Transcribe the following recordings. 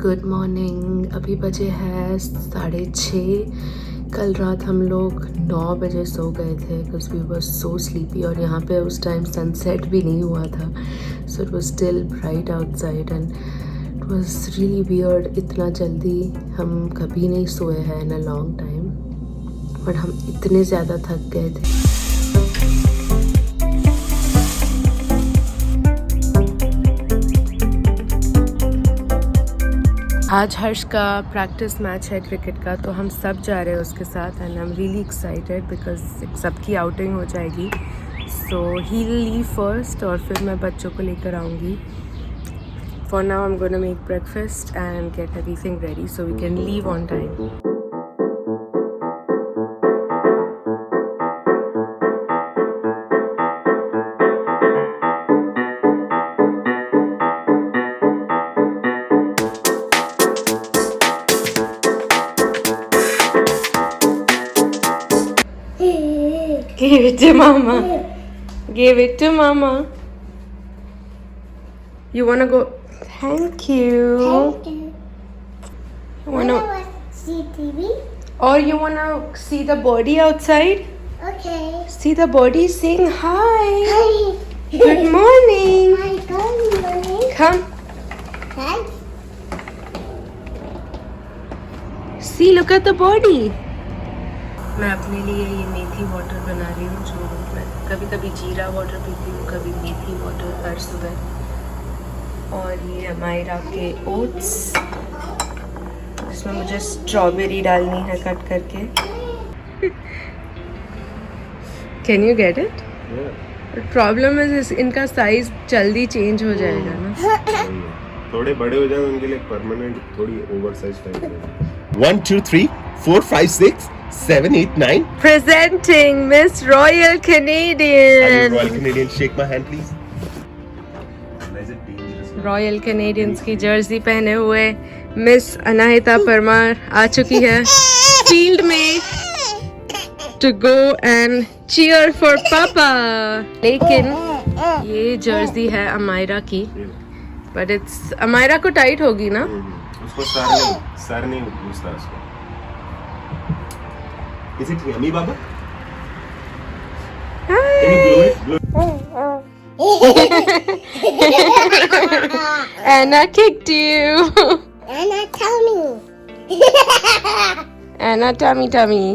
Good morning. अभी बजे है 6:30। कल रात हम लोग 9 बजे सो गए थे because we were so sleepy, और यहाँ पे उस टाइम सनसेट भी नहीं हुआ था, so it was still bright outside and it was really weird. इतना जल्दी हम कभी नहीं सोए हैं इन अ लॉन्ग टाइम, बट हम इतने ज़्यादा थक गए थे। आज हर्ष का प्रैक्टिस मैच है क्रिकेट का, तो हम सब जा रहे हैं उसके साथ and I am really excited because सबकी आउटिंग हो जाएगी। So he will leave first और फिर मैं बच्चों को लेकर आऊँगी। For now I am gonna make breakfast and get everything ready so we can leave on time. Give it to mama. Give it to mama. You wanna go? Thank you. Thank you. You wanna See TV? or you wanna see the body outside? Okay. See the body saying hi. Hi. Good morning. Hi, good morning. Come. Hi. See, look at the body. मैं अपने लिए ये मेथी water बना रही हूँ, जो मैं कभी कभी जीरा वाटर पीती हूँ, कभी मेथी वाटर हर सुबह। और ये अमायरा के ओट्स, इसमें मुझे स्ट्रॉबेरी डालनी है कट करके। Can you get it? Problem is इनका साइज जल्दी चेंज हो जाएगा ना। थोड़े बड़े हो जाए उनके लिए परमानेंट थोड़ी over size type. 1 2 3 4 5 6 7 8 9 Presenting Miss Royal Canadian. Royal Canadian, shake my hand please. Is it dangerous? Royal Canadians की जर्सी पहने हुए मिस अनाहिता परमार आ चुकी है फील्ड में to go and cheer for papa. लेकिन ये जर्सी है अमायरा की, बट इट्स अमायरा को टाइट होगी ना। उसको सर नहीं घुसता उसको। Is it yummy, Baba? Can you blow it? Anna kicked you. Anna, tell me. Anna, tummy.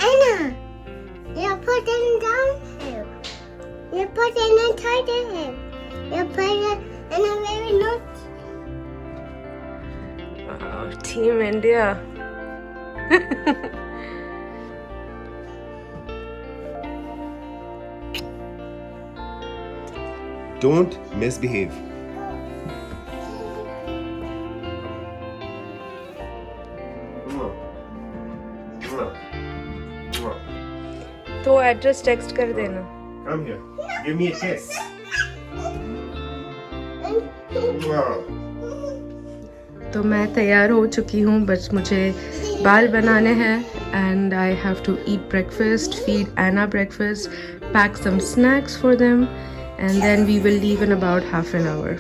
Anna, you're putting down here. You're putting inside him. You're putting in a very note. Wow, Team India. Don't misbehave. तो address text कर देना। Come here. Give me a kiss. तो मैं तैयार हो चुकी हूँ, बस मुझे बाल बनाने हैं and I have to eat breakfast, feed Anna breakfast, pack some snacks for them and then we will leave in about half an hour.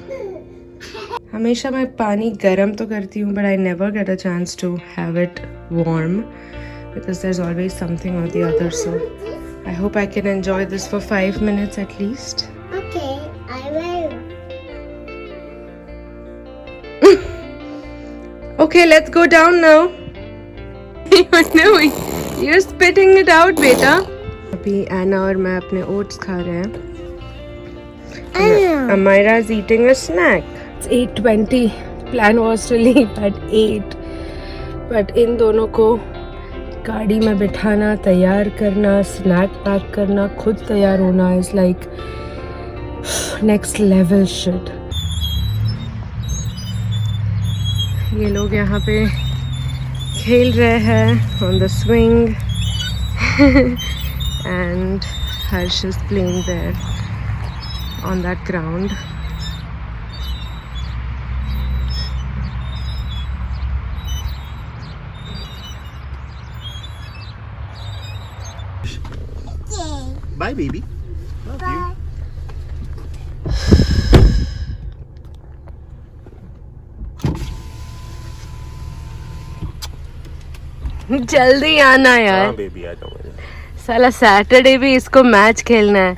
हमेशा मैं पानी गर्म तो करती हूँ, but I never get a chance to have it warm because there is always something or the other, so I hope I can enjoy this for 5 minutes at least. Okay, I will. Okay, let's go down now. You're spitting it out, बेटा। अभी एना और मैं अपने oats खा रहे हैं। Amira is eating a snack. It's 8:20. Plan was to leave at 8. But इन दोनों को गाड़ी में बिठाना, तैयार करना, स्नैक पैक करना, खुद तैयार होना is like next level shit. ये लोग यहाँ पे खेल रहे हैं on the swing and Harsh is playing there on that ground. Bye, baby. Love you. जल्दी आना यार। हाँ बेबी आ जाऊंगा। साला सैटरडे भी इसको मैच खेलना है।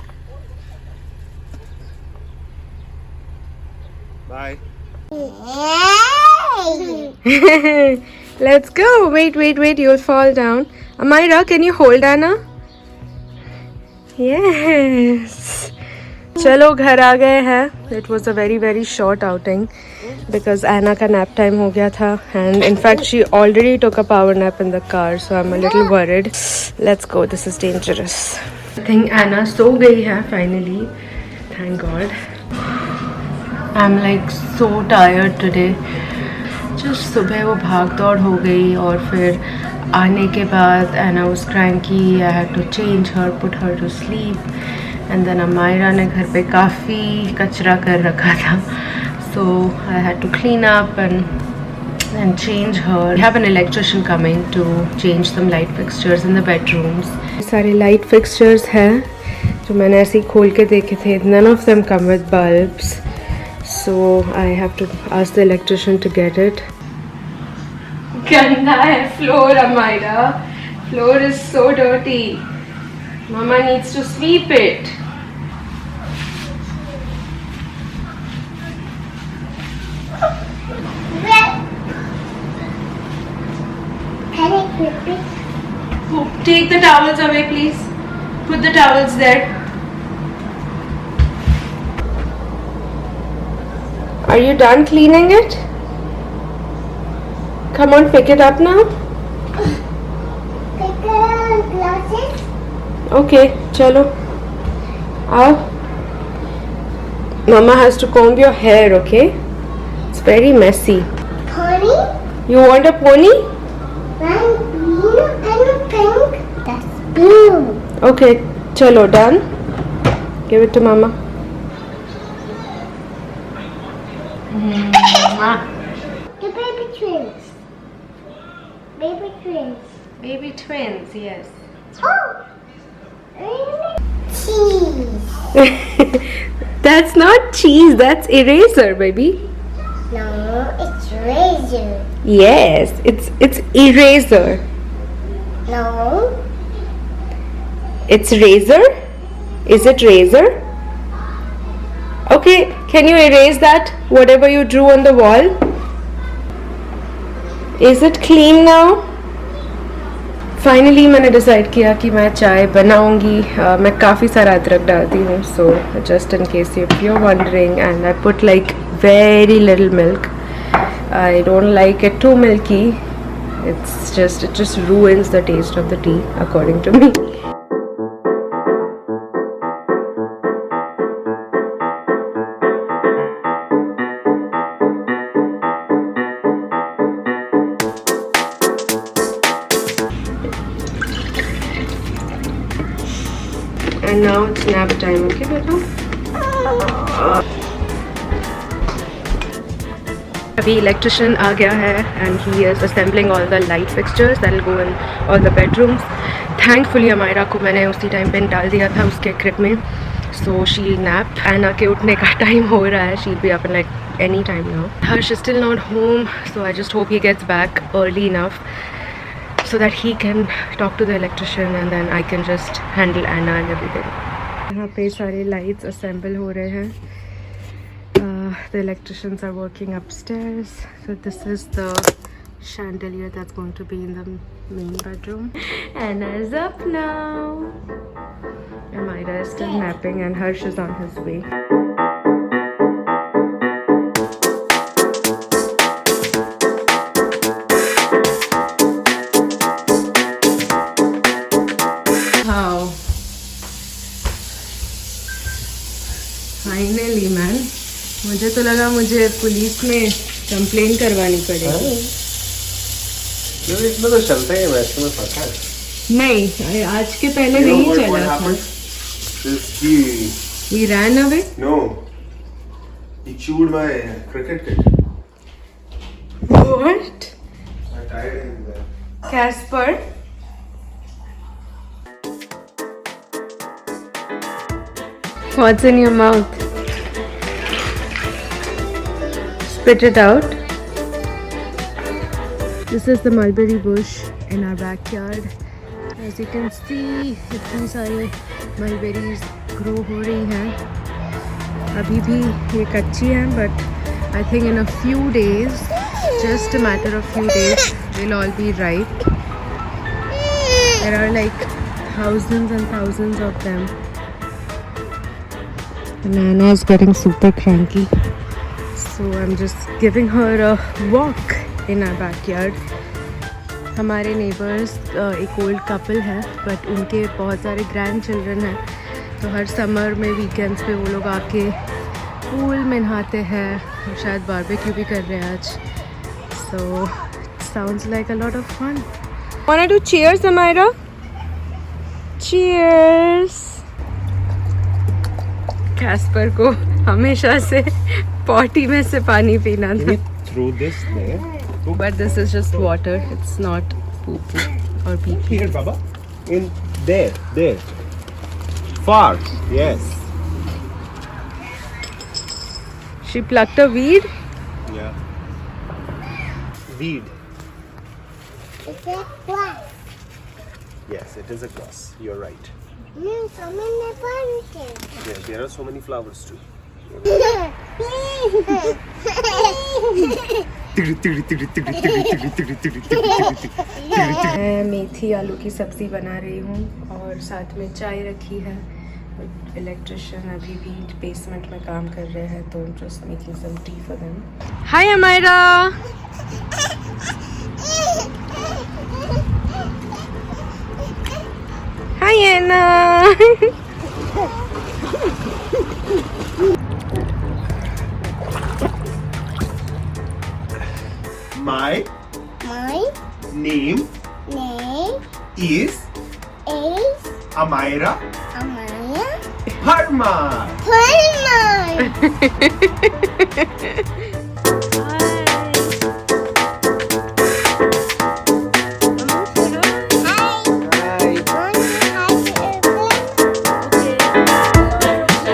Bye. Let's go. Wait. You'll fall down. Amira, can you hold Anna? Yes. चलो घर आ गए हैं. It was a very short outing because Anna का nap time हो गया था, and in fact she already took a power nap in the car, so I'm a little worried. Let's go. This is dangerous. I think Anna सो गई है finally. Thank God. I'm like so tired today. Just सुबह वो भाग दौड़ हो गई और फिर आने के बाद Anna was cranky. I had to change her, put her to sleep. And then Amira ने घर पे काफ़ी कचरा कर रखा था. So I had to clean up and change her. We have an electrician coming to change some light fixtures in the bedrooms. सारे light fixtures हैं जो मैंने ऐसे ही खोल के देखे थे. None of them come with bulbs. So I have to ask the electrician to get it. गंदा है floor, Amira. Floor is so dirty. Mama needs to sweep it. Can I flip it? Take the towels away, please. Put the towels there. Are you done cleaning it? Come on, pick it up now. Pick glasses. Okay, chalo. आओ. Mama has to comb your hair, okay? It's very messy. Pony. You want a pony? And green and pink. That's blue. Okay, chalo, done. Give it to Mama. The baby twins. Baby twins. Baby twins, yes. Oh! Really? Cheese. That's not cheese, that's eraser, baby. No, it's razor. Yes, it's eraser. No. It's razor? Is it razor? Okay, can you erase that? Whatever you drew on the wall? Is it clean now? Finally मैंने decide किया कि मैं चाय बनाऊंगी. मैं काफ़ी सारा अदरक डालती हूँ, so just in case if you are wondering, and I put like very little milk. I don't like it too milky. It just ruins the taste of the tea, according to me. And now it's nap time, okay, beta? अभी electrician आ गया है and he is assembling all the light fixtures that will go in all the bedrooms. Thankfully Amayra को मैंने उसी time पे डाल दिया था उसके crib में, so she'll nap. Anna के उठने का टाइम हो रहा है. She'll be up in like any time now. Harsh is still not home, so I just hope he gets back early enough so that he can talk to the electrician and then I can just handle Anna and everything. यहाँ पे सारे lights assemble हो रहे हैं. The electricians are working upstairs. So this is the chandelier that's going to be in the main bedroom. Anna's up now. Amira is still napping and Harsh is on his way. Wow. Finally, man. मुझे तो लगा मुझे police में complain करवानी पड़ेगी. क्यों, इसमें तो चलता है वैसे में पता है. नहीं, आज के पहले नहीं चला था. He ran away? No. He chewed my cricket kit. What? I tied him there. Casper? What's in your mouth? Spit it out. This is the mulberry bush in our backyard. As you can see, इतनी सारे mulberries grow हो रही हैं. अभी भी ये कच्ची हैं, but I think in a few days, just a matter of few days, they'll all be ripe. There are like thousands and thousands of them. Nana is getting super cranky, so I'm just giving her a walk in our backyard. हमारे neighbours एक old couple है, but उनके बहुत सारे grand children हैं, तो हर summer में weekends पे वो लोग आके पूल में नहाते हैं और शायद बारबेक्यू भी कर रहे हैं आज. So sounds like a lot of fun. Want to cheers Amyra? Cheers. Casper को हमेशा से पॉटी में से पानी पीना था. Throw this there. But this is just water. It's not poo-poo or pee-pee. Here, Baba. In there. Far. Yes. She plucked a weed. Yeah. Weed. It's a glass. Yes, it is a grass. You're right. Come in the pumpkin. Yes, there are so many flowers too. मैं मेथी आलू की सब्ज़ी बना रही हूँ और साथ में चाय रखी है. इलेक्ट्रिशियन अभी भी बेसमेंट में काम कर रहे हैं, तो just making some tea for them. Hi Amayra. Hi Anna. My My name name is is Amira Amaya Parmar. Palmer.